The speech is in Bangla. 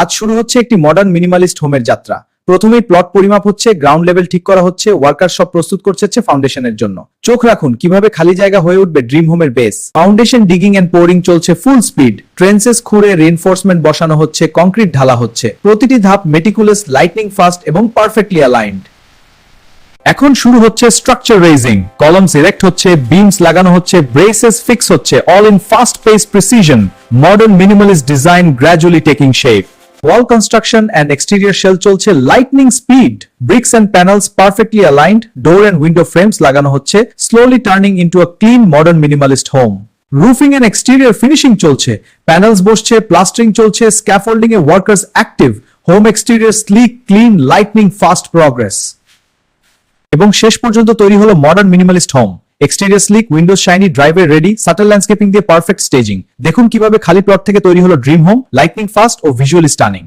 আজ শুরু হচ্ছে একটি মডার্ন মিনিমালিস্ট হোমের যাত্রা। প্রথমেই প্লট পরিমাপ হচ্ছে, গ্রাউন্ড লেভেল ঠিক করা হচ্ছে, ওয়ার্কার সব প্রস্তুত করছে ফাউন্ডেশনের জন্য। চোখ রাখুন কিভাবে খালি জায়গা হয়ে উঠবে ড্রিম হোমের base. Foundation digging and pouring চলছে ফুল স্পিড। ট্রেন্সেস খুঁড়ে রিইনফোর্সমেন্ট বসানো হচ্ছে, কংক্রিট ঢালা হচ্ছে। প্রতিটি ধাপ মেটিকুলাস, লাইটনিং ফাস্ট এবং পারফেক্টলি অ্যালাইন্ড। এখন শুরু হচ্ছে স্ট্রাকচার রেজিং। কলামস ইরেক্ট হচ্ছে, বিমস লাগানো হচ্ছে, ব্রেসেস ফিক্স হচ্ছে, all in fast pace precision. Modern minimalist design gradually taking shape. Wall construction and exterior shell চলছে lightning speed. Bricks and panels perfectly aligned. Door and window frames লাগানো হচ্ছে, slowly turning into a clean modern minimalist home. Roofing and exterior finishing চলছে, panels বসছে, plastering চলছে, scaffolding এ workers active. Home exterior sleek, clean, lightning fast progress. এবং শেষ পর্যন্ত তৈরি হলো modern minimalist home. Exterior slick, Windows shiny, driveway ready, subtle landscaping দিয়ে পারফেক্ট স্টেজিং। দেখুন কিভাবে খালি প্লট থেকে তৈরি হলো ড্রিম হোম, লাইটনিং ফাস্ট ও ভিজুয়ালি স্টানিং।